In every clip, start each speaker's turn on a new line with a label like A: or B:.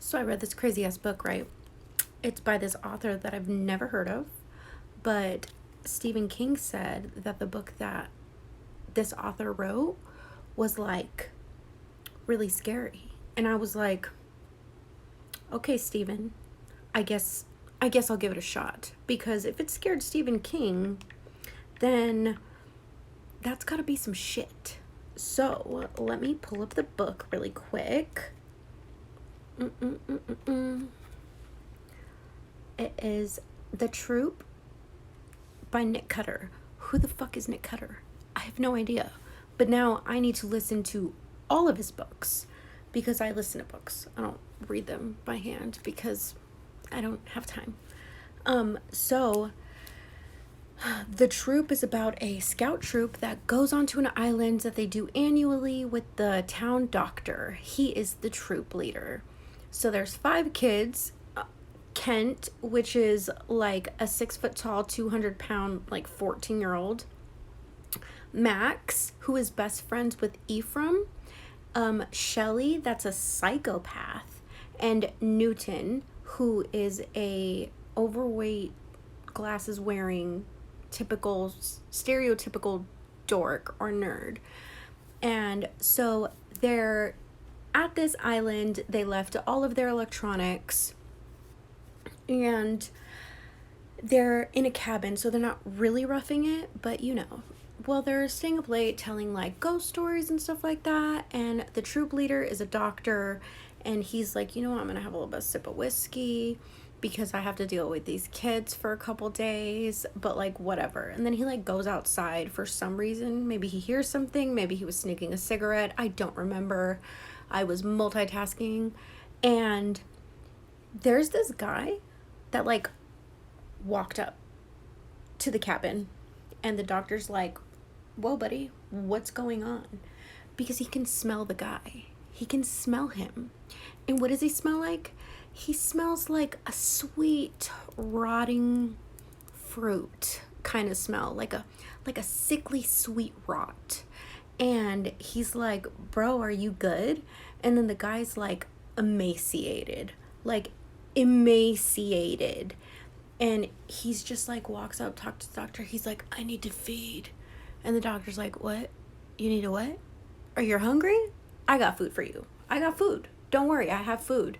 A: So I read this crazy ass book, right? It's by this author that I've never heard of, but Stephen King said that the book that this author wrote was like really scary. And I was like, okay, Stephen, I guess I'll give it a shot, because if it scared Stephen King, then that's got to be some shit. So, let me pull up the book really quick. It is The Troop by Nick Cutter. Who the fuck is Nick Cutter? I have no idea. But now I need to listen to all of his books, because I listen to books. I don't read them by hand because I don't have time. So The Troop is about a scout troop that goes onto an island that they do annually with the town doctor. He is the troop leader. So there's 5 kids. Kent, which is like a 6 foot tall, 200 pound, like 14-year-old. Max, who is best friends with Ephraim. Shelly, that's a psychopath. And Newton, who is a overweight, glasses wearing, typical, stereotypical dork or nerd. And so they're at this island. They left all of their electronics, and they're in a cabin, so they're not really roughing it, but you know. Well, they're staying up late telling like ghost stories and stuff like that, and the troop leader is a doctor, and he's like, you know what, I'm gonna have a little bit of sip of whiskey because I have to deal with these kids for a couple days, but like whatever. And then he like goes outside for some reason. Maybe he hears something, maybe he was sneaking a cigarette, I don't remember. I was multitasking. And there's this guy that like walked up to the cabin, and the doctor's like, whoa buddy, what's going on? Because he can smell the guy. He can smell him. And what does he smell like? He smells like a sweet rotting fruit kind of smell, like a sickly sweet rot. And he's like, bro, are you good? And then the guy's like emaciated. And he's just like walks up, talks to the doctor. He's like, I need to feed. And the doctor's like, what? You need a what? Are you hungry? I got food for you. I got food. Don't worry, I have food.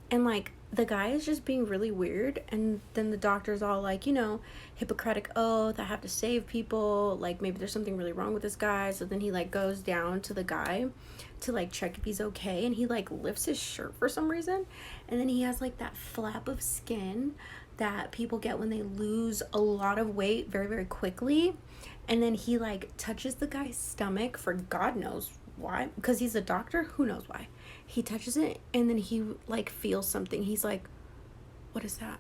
A: And like the guy is just being really weird. And then the doctor's all like, you know, Hippocratic oath, I have to save people. Like maybe there's something really wrong with this guy. So then he like goes down to the guy to like check if he's okay, and he like lifts his shirt for some reason, and then he has like that flap of skin that people get when they lose a lot of weight very, very quickly. And then he like touches the guy's stomach for God knows why, because he's a doctor, who knows why. He touches it, and then he like feels something. He's like, what is that?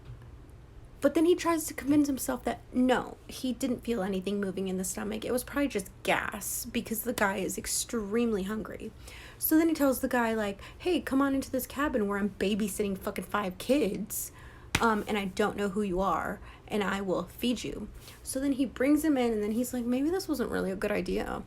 A: But then he tries to convince himself that no, he didn't feel anything moving in the stomach. It was probably just gas, because the guy is extremely hungry. So then he tells the guy like, hey, come on into this cabin where I'm babysitting fucking 5 kids. And I don't know who you are, and I will feed you. So then he brings him in, and then he's like, maybe this wasn't really a good idea.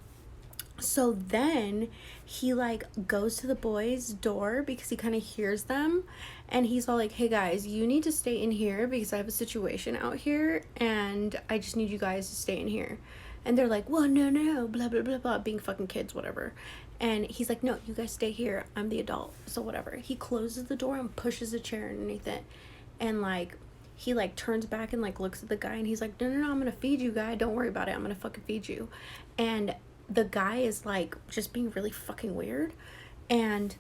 A: So then he like goes to the boys' door because he kind of hears them, and he's all like, hey guys, you need to stay in here because I have a situation out here, and I just need you guys to stay in here. And they're like, well, no, blah, blah, blah, blah, being fucking kids, whatever. And he's like, no, you guys stay here. I'm the adult, so whatever. He closes the door and pushes a chair underneath it. And like he like turns back and like looks at the guy, and he's like, no, I'm gonna feed you, guy, don't worry about it, I'm gonna fucking feed you. And the guy is like just being really fucking weird, and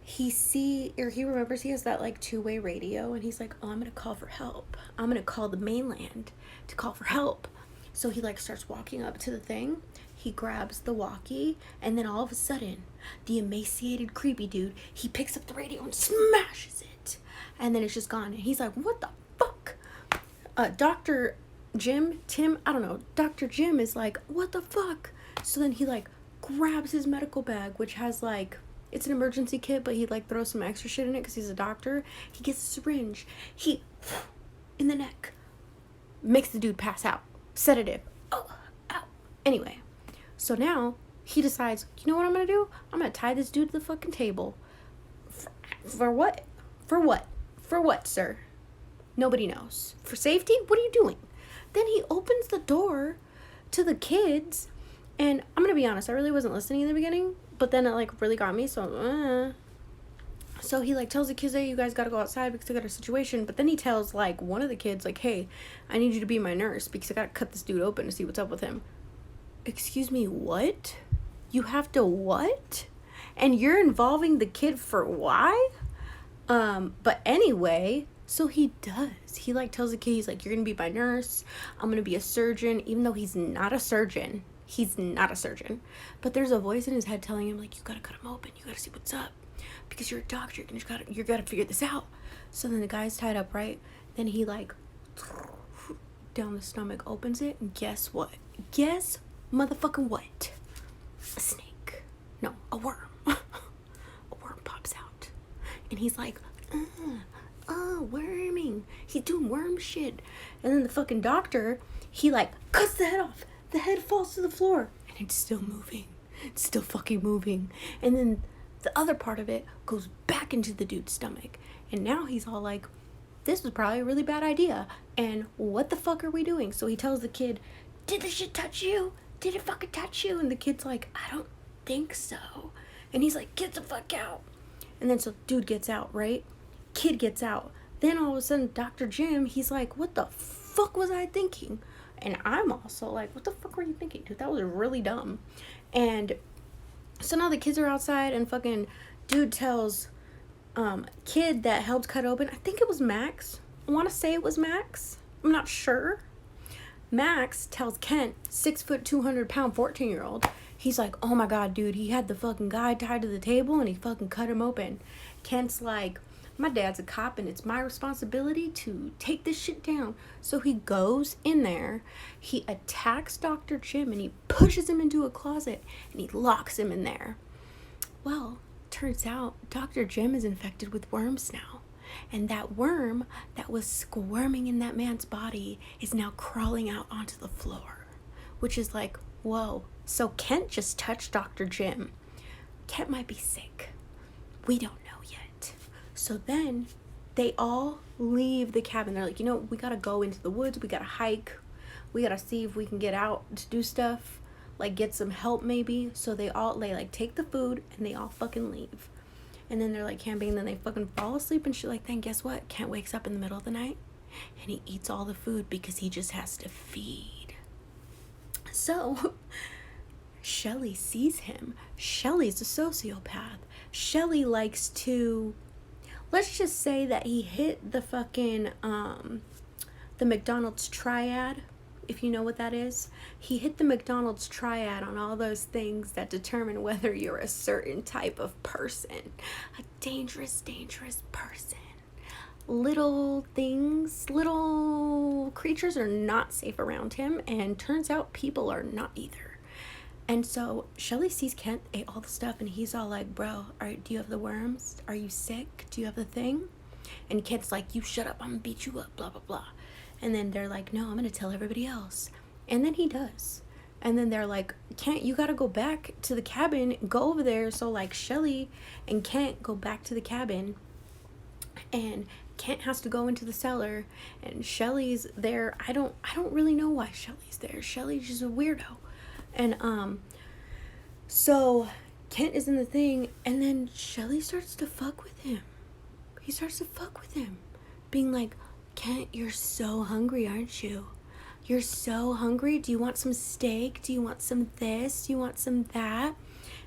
A: he remembers he has that like 2-way radio, and he's like, oh, I'm gonna call for help, I'm gonna call the mainland to call for help. So he like starts walking up to the thing, he grabs the walkie, and then all of a sudden the emaciated creepy dude, he picks up the radio and smashes it, and then it's just gone. And he's like, what the fuck? Dr. Tim, I don't know, Dr. Jim is like, what the fuck? So then he like grabs his medical bag, which has like, it's an emergency kit, but he like throws some extra shit in it because he's a doctor. He gets a syringe, he in the neck, makes the dude pass out, sedative. Oh, ow. Anyway, so now he decides, you know what I'm gonna do? I'm gonna tie this dude to the fucking table. For what? For what? For what, sir? Nobody knows. For safety? What are you doing? Then he opens the door to the kids, and I'm gonna be honest, I really wasn't listening in the beginning, but then it like really got me, so he like tells the kids, hey, you guys gotta go outside because I got a situation. But then he tells like one of the kids, like, hey, I need you to be my nurse because I gotta cut this dude open to see what's up with him. Excuse me, what? You have to what? And you're involving the kid for why? But anyway, so he does. He like tells the kid, he's like, you're gonna be my nurse. I'm gonna be a surgeon, even though he's not a surgeon. He's not a surgeon. But there's a voice in his head telling him, like, you gotta cut him open. You gotta see what's up. Because you're a doctor. You gotta figure this out. So then the guy's tied up, right? Then he like down the stomach, opens it, and guess what? Guess motherfucking what? A snake. No, a worm. A worm pops out. And he's like, worming. He's doing worm shit. And then the fucking doctor, he like cuts the head off. The head falls to the floor. And it's still moving. It's still fucking moving. And then the other part of it goes back into the dude's stomach. And now he's all like, this was probably a really bad idea. And what the fuck are we doing? So he tells the kid, did this shit touch you? Did it fucking touch you? And the kid's like, I don't think so. And he's like, get the fuck out. And then so dude gets out, right? Kid gets out. Then all of a sudden, Dr. Jim, he's like, what the fuck was I thinking? And I'm also like, what the fuck were you thinking, dude? That was really dumb. And so now the kids are outside, and fucking dude tells kid that helped cut open, I think it was Max. I want to say it was Max. I'm not sure. Max tells Kent, 6 foot, 200 pound, 14-year-old. He's like, oh my God, dude, he had the fucking guy tied to the table and he fucking cut him open. Kent's like, my dad's a cop and it's my responsibility to take this shit down. So he goes in there, he attacks Dr. Jim and he pushes him into a closet and he locks him in there. Well, turns out Dr. Jim is infected with worms now. And that worm that was squirming in that man's body is now crawling out onto the floor. Which is like, whoa. So Kent just touched Dr. Jim. Kent might be sick. We don't know yet. So then they all leave the cabin. They're like, you know, we gotta go into the woods. We gotta hike. We gotta see if we can get out to do stuff. Like get some help maybe. So they like take the food and they all fucking leave. And then they're like camping and then they fucking fall asleep and shit like that. And guess what? Kent wakes up in the middle of the night and he eats all the food because he just has to feed. So Shelly sees him. Shelly's a sociopath. Shelly likes to, let's just say that he hit the fucking, the McDonald's triad, if you know what that is. He hit the McDonald's triad on all those things that determine whether you're a certain type of person. A dangerous, dangerous person. Little things, little creatures are not safe around him, and turns out people are not either. And so Shelly sees Kent ate all the stuff and he's all like, bro, do you have the worms? Are you sick? Do you have the thing? And Kent's like, you shut up, I'm gonna beat you up, blah, blah, blah. And then they're like, no, I'm gonna tell everybody else. And then he does. And then they're like, Kent, you gotta go back to the cabin, go over there. So like Shelly and Kent go back to the cabin and Kent has to go into the cellar and Shelly's there. I don't really know why Shelly's there. Shelly's just a weirdo. And so Kent is in the thing and then Shelly starts to fuck with him. He starts to fuck with him, being like, Kent, you're so hungry, aren't you? You're so hungry. Do you want some steak? Do you want some this? Do you want some that?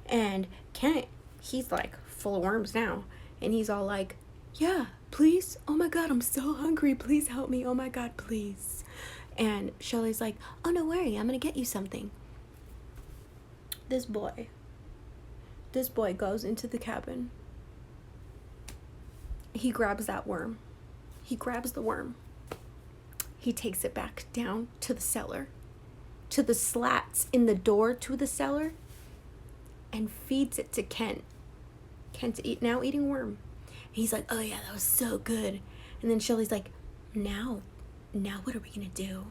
A: And Kent, he's like full of worms now. And he's all like, yeah, please. Oh my God, I'm so hungry. Please help me. Oh my God, please. And Shelly's like, oh, no worry. I'm going to get you something. This boy goes into the cabin. He grabs that worm. He grabs the worm. He takes it back down to the cellar, to the slats in the door to the cellar, and feeds it to Kent. Kent's now eating worm. He's like, oh yeah, that was so good. And then Shelly's like, now what are we gonna do?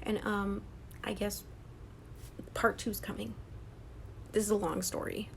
A: And I guess part 2's coming. This is a long story.